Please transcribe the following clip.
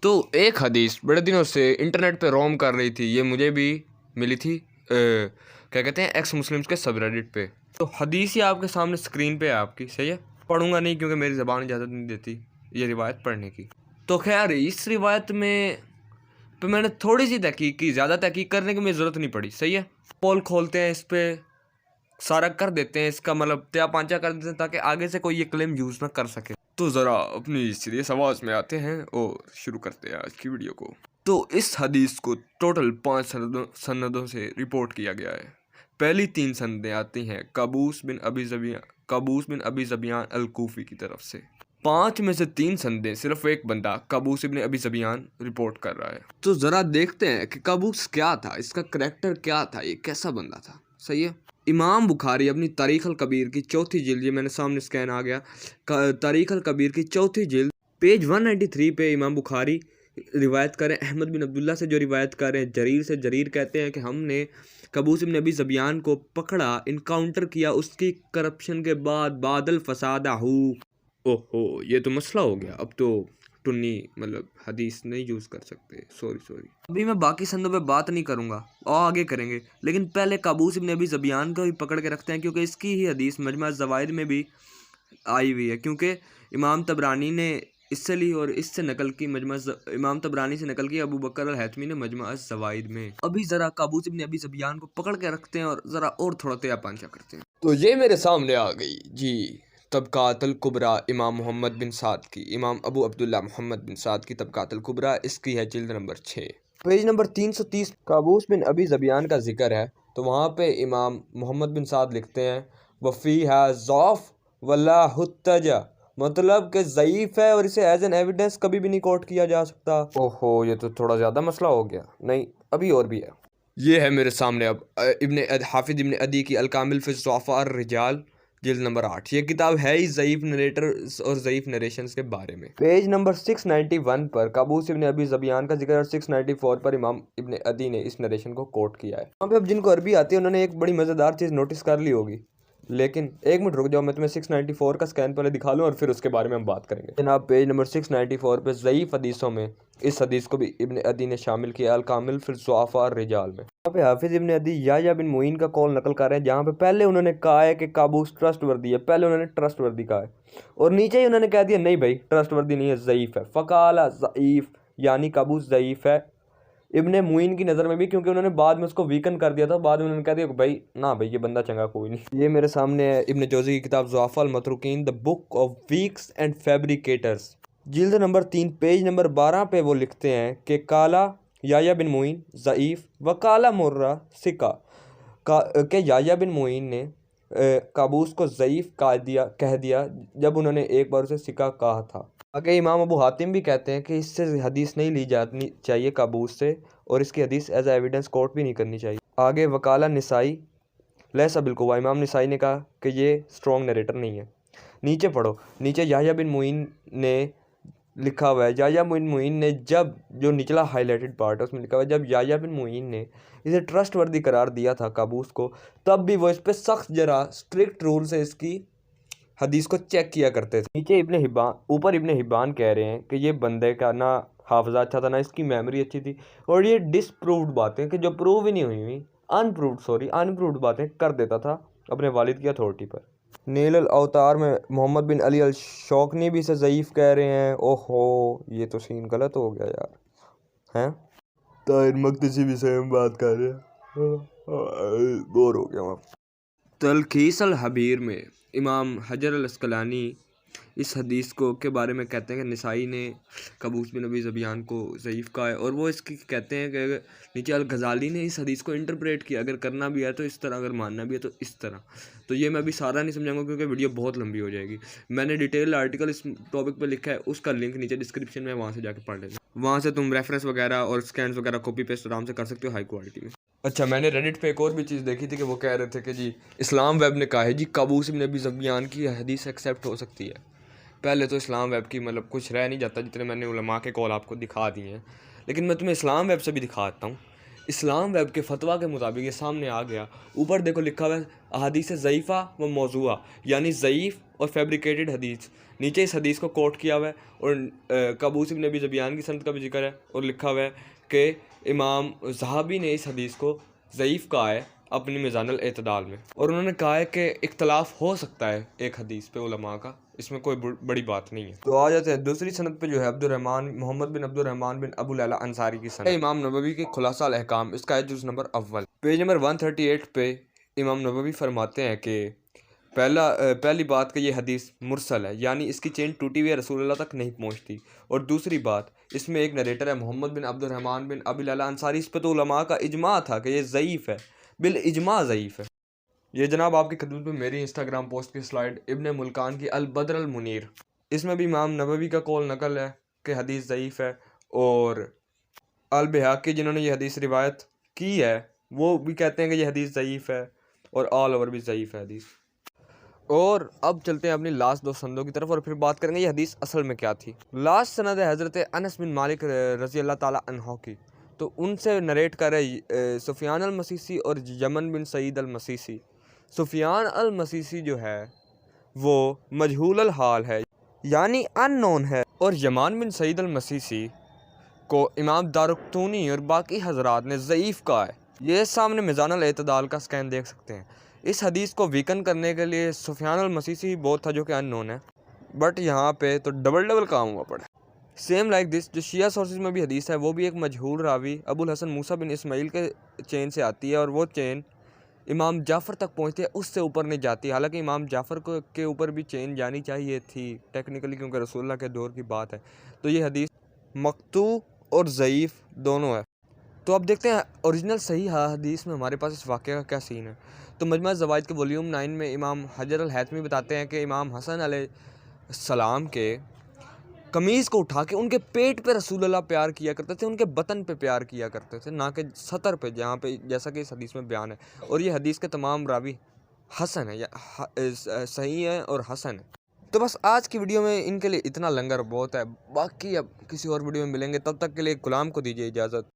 تو ایک حدیث بڑے دنوں سے انٹرنیٹ پہ روم کر رہی تھی، یہ مجھے بھی ملی تھی کیا کہتے ہیں ایکس مسلمس کے سب ریڈٹ پہ. تو حدیث ہی آپ کے سامنے اسکرین پہ ہے آپ کی، صحیح ہے. پڑھوں گا نہیں کیونکہ میری زبان اجازت نہیں دیتی یہ روایت پڑھنے کی. تو خیر اس روایت میں میں نے تھوڑی سی تحقیق کی، زیادہ تحقیق کرنے کی مجھے ضرورت نہیں پڑی، صحیح ہے. پول کھولتے ہیں اس پہ، سارا کر دیتے ہیں، اس کا مطلب تیا پانچا کر دیتے ہیں تاکہ آگے سے کوئی یہ کلیم یوز نہ کر سکے. تو ذرا اپنی سیریس آواز میں آتے ہیں اور شروع کرتے ہیں آج کی ویڈیو کو. تو اس حدیث کو ٹوٹل 5 سندوں سے رپورٹ کیا گیا ہے. پہلی 3 سندیں آتی ہیں قابوس بن ابی ذبیان الکوفی کی طرف سے. 5 میں سے 3 سندیں صرف ایک بندہ قابوس ابن ابی ذبیان رپورٹ کر رہا ہے. تو ذرا دیکھتے ہیں کہ قابوس کیا تھا، اس کا کریکٹر کیا تھا، یہ کیسا بندہ تھا، صحیح ہے. امام بخاری اپنی تاریخ الکبیر کی 4تھی جلد، یہ میں نے سامنے سکین آ گیا، تاریخ الکبیر کی 4تھی جلد پیج 193 پہ امام بخاری روایت کریں احمد بن عبداللہ سے، جو روایت کریں جریر سے. جریر کہتے ہیں کہ ہم نے قابوس بن ابی ذبیان کو پکڑا، انکاؤنٹر کیا اس کی کرپشن کے بعد الفسادہ اوہو یہ تو مسئلہ ہو گیا، اب تو ٹنی مطلب حدیث نہیں یوز کر سکتے، سوری. ابھی میں باقی سندوں پہ بات نہیں کروں گا اور آگے کریں گے، لیکن پہلے قابوس ابن ابی ذبیان کو ہی پکڑ کے رکھتے ہیں کیونکہ اس کی ہی حدیث مجمع الزوائد میں بھی آئی ہوئی ہے. کیونکہ امام طبرانی نے اس سے لی اور اس سے نقل کی، امام طبرانی سے نقل کی ابو بکر الہیثمی نے مجمع الزوائد میں. ابھی ذرا قابوس ابن ابی ذبیان کو پکڑ کے رکھتے ہیں اور ذرا اور تھوڑا تیا پانچا کرتے ہیں. تو یہ میرے سامنے آ گئی جی طبقات الکبریٰ امام محمد بن سعد کی، امام ابو عبداللہ محمد بن سعد کی طبقات الکبریٰ، اس کی ہے جلد نمبر 6 پیج نمبر 330. قابوس بن ابی ذبیان کا ذکر ہے تو وہاں پہ امام محمد بن سعد لکھتے ہیں وفیہا ضعف ولا حتج، مطلب کہ ضعیف ہے اور اسے ایز این ایویڈنس کبھی بھی نہیں کوٹ کیا جا سکتا. اوہو یہ تو تھوڑا زیادہ مسئلہ ہو گیا، نہیں ابھی اور بھی ہے. یہ ہے میرے سامنے اب حافظ ابن عدی کی الکامل فی الضعفاء الرجال جلد نمبر 8. یہ کتاب ہے ہی ضعیف نریٹرز اور ضعیف نریشنز کے بارے میں. پیج نمبر 691 پر قابوس ابن ابی ذبیان کا ذکر اور 694 پر امام ابن عدی نے اس نریشن کو کوٹ کیا ہے. وہاں پہ اب جن کو عربی آتی ہے انہوں نے ایک بڑی مزیدار چیز نوٹس کر لی ہوگی، لیکن ایک منٹ رک جاؤ، میں تمہیں 694 کا سکین پہلے دکھا لوں اور پھر اس کے بارے میں ہم بات کریں گے. جناب پیج نمبر 694 پہ ضعیف حدیثوں میں اس حدیث کو بھی ابن عدی نے شامل کیا الکامل فی الضعفاء الرجال میں. یہاں پہ حافظ ابن عدی یحییٰ بن معین کا قول نقل کر رہے ہیں جہاں پہ پہلے انہوں نے کہا ہے کہ قابوس ٹرسٹ وردی ہے، پہلے انہوں نے ٹرسٹ وردی کہا ہے اور نیچے ہی انہوں نے کہہ دیا نہیں بھائی ٹرسٹ وردی نہیں ہے، ضعیف ہے. فقال ضعیف یعنی قابوس ضعیف ہے ابن معین کی نظر میں بھی، کیونکہ انہوں نے بعد میں اس کو ویکن کر دیا تھا، بعد میں انہوں نے کہہ دیا کہ بھائی نہ بھائی یہ بندہ چنگا کوئی نہیں. یہ میرے سامنے ہے ابن جوزی کی کتاب ضعفاء المتروکین دی بک آف ویکس اینڈ فیبریکیٹرز جلد نمبر 3 پیج نمبر 12 پہ وہ لکھتے ہیں کہ کالا یحییٰ بن معین ضعیف وکالا مرہ ثقہ، کہ یحییٰ بن معین نے قابوس کو ضعیف کہہ دیا جب انہوں نے ایک بار اسے ثقہ کہا تھا. آگے امام ابو حاتم بھی کہتے ہیں کہ اس سے حدیث نہیں لی جانی چاہیے قابوس سے، اور اس کی حدیث ایز اے ایویڈنس کوٹ بھی نہیں کرنی چاہیے. آگے وکالہ نسائی لیس بالقوہ، امام نسائی نے کہا کہ یہ سٹرونگ نریٹر نہیں ہے. نیچے پڑھو، نیچے یحییٰ بن معین نے لکھا ہوا ہے، یحییٰ بن معین نے جو نچلا ہائی لائٹڈ پارٹ ہے اس میں لکھا ہوا ہے جب یحییٰ بن معین نے اسے ٹرسٹ وردی قرار دیا تھا قابوس کو، تب بھی وہ اس پہ سخت اسٹرکٹ رول سے اس کی حدیث کو چیک کیا کرتے تھے. نیچے اوپر ابن حبان کہہ رہے ہیں کہ یہ بندے کا نہ حافظہ اچھا تھا نہ اس کی میموری اچھی تھی، اور یہ ڈس پرووڈ باتیں کہ جو پروو ہی نہیں ہوئی ان پرووڈ باتیں کر دیتا تھا اپنے والد کی اتھارٹی پر. نیل الاوتار میں محمد بن علی الشوکانی بھی اسے ضعیف کہہ رہے ہیں. اوہو یہ تو سین غلط ہو گیا یار، ہیں طاہر مقدسی بھی سیم بات کر رہے ہیں، بور ہو گیا. تلخیص الحبیر میں امام حجر العسقلانی اس حدیث کے بارے میں کہتے ہیں کہ نسائی نے قابوس بن ابی ذبیان کو ضعیف کہا ہے، اور وہ اس کی کہتے ہیں کہ نیچے الغزالی نے اس حدیث کو انٹرپریٹ کیا، اگر کرنا بھی ہے تو اس طرح، اگر ماننا بھی ہے تو اس طرح. تو یہ میں ابھی سارا نہیں سمجھاؤں گا کیونکہ ویڈیو بہت لمبی ہو جائے گی. میں نے ڈیٹیل آرٹیکل اس ٹاپک پہ لکھا ہے، اس کا لنک نیچے ڈسکرپشن میں، وہاں سے جا کے پڑھ لینا. وہاں سے تم ریفرنس وغیرہ اور اسکینس وغیرہ کاپی پیسٹ آرام سے کر سکتے ہو ہائی کوالٹی میں. اچھا میں نے ریڈٹ پہ ایک اور بھی چیز دیکھی تھی کہ وہ کہہ رہے تھے کہ جی اسلام ویب نے کہا ہے جی قابوس بن ابی ذبیان کی حدیث ایکسیپٹ ہو سکتی ہے. پہلے تو اسلام ویب کی مطلب کچھ رہ نہیں جاتا، جتنے میں نے علماء کے کال آپ کو دکھا دیے ہیں، لیکن میں تمہیں اسلام ویب سے بھی دکھا دیتا ہوں. اسلام ویب کے فتویٰ کے مطابق یہ سامنے آ گیا. اوپر دیکھو لکھا ہوا ہے احادیث ضعیفہ و موضوعہ، یعنی ضعیف اور فیبریکیٹڈ حدیث. نیچے اس حدیث کو کوٹ کیا ہوا ہے اور قابوس بن ابی ذبیان کی سند کا بھی ذکر ہے اور لکھا ہوا ہے کہ امام ذہبی نے اس حدیث کو ضعیف کہا ہے اپنی میزان الاعتدال میں، اور انہوں نے کہا ہے کہ اختلاف ہو سکتا ہے ایک حدیث پہ علماء کا، اس میں کوئی بڑی بات نہیں ہے. تو آ جاتے ہیں دوسری سند پہ جو ہے محمد بن عبد الرحمن بن ابو لیلہ انصاری کی سند. امام نبوی کی خلاصہ الاحکام، اس کا ہے جز نمبر اول، پیج نمبر 138 پہ امام نبوی فرماتے ہیں کہ پہلی بات کہ یہ حدیث مرسل ہے، یعنی اس کی چین ٹوٹی ہوئی رسول اللہ تک نہیں پہنچتی. اور دوسری بات، اس میں ایک نریٹر ہے محمد بن عبد الرحمن بن ابی لیلہ انصاری، اس پہ تو علماء کا اجماع تھا کہ یہ ضعیف ہے، بالاجماع ضعیف ہے. یہ جناب آپ کی خدمت میں میری انسٹاگرام پوسٹ کی سلائیڈ ابن ملکان کی البدر المنیر، اس میں بھی امام نبوی کا قول نقل ہے کہ حدیث ضعیف ہے، اور البیہقی جنہوں نے یہ حدیث روایت کی ہے وہ بھی کہتے ہیں کہ یہ حدیث ضعیف ہے، اور آل اوور بھی ضعیف ہے حدیث. اور اب چلتے ہیں اپنی لاسٹ دو سندوں کی طرف اور پھر بات کریں گے یہ حدیث اصل میں کیا تھی. لاسٹ سند ہے حضرت انس بن مالک رضی اللہ تعالیٰ عنہ کی، تو ان سے نریٹ کر رہے سفیان المسیسی اور یمن بن سعید المسیسی. سفیان المسیسی جو ہے وہ مجہول الحال ہے، یعنی ان نون ہے، اور یمان بن سعید المسیسی کو امام دارقطنی اور باقی حضرات نے ضعیف کہا ہے. یہ سامنے میزان الاعتدال کا سکین دیکھ سکتے ہیں. اس حدیث کو ویکن کرنے کے لیے سفیان المسیسی بہت تھا جو کہ ان نون ہے، بٹ یہاں پہ تو ڈبل کام ہوا پڑا. سیم لائک دس جو شیعہ سورسز میں بھی حدیث ہے وہ بھی ایک مجہول راوی ابو الحسن موسیٰ بن اسماعیل کے چین سے آتی ہے، اور وہ چین امام جعفر تک پہنچتی ہے، اس سے اوپر نہیں جاتی. حالانکہ امام جعفر کے اوپر بھی چین جانی چاہیے تھی ٹیکنیکلی، کیونکہ رسول اللہ کے دور کی بات ہے. تو یہ حدیث مقطوع اور ضعیف دونوں ہے. تو اب دیکھتے ہیں اوریجنل صحیح حدیث میں ہمارے پاس اس واقعے کا کیا سین ہے. تو مجمع الزوائد کے والیوم 9 میں امام حجر الہیثمی بتاتے ہیں کہ امام حسن علیہ السلام کے قمیض کو اٹھا کے ان کے پیٹ پہ رسول اللہ پیار کیا کرتے تھے، ان کے بطن پہ پیار کیا کرتے تھے، نہ کہ سطر پہ، جہاں پہ جیسا کہ اس حدیث میں بیان ہے. اور یہ حدیث کے تمام راوی حسن ہے، یا صحیح ہے اور حسن ہے. تو بس آج کی ویڈیو میں ان کے لیے اتنا لنگر بہت ہے، باقی اب کسی اور ویڈیو میں ملیں گے، تب تک کے لیے غلام کو دیجیے اجازت.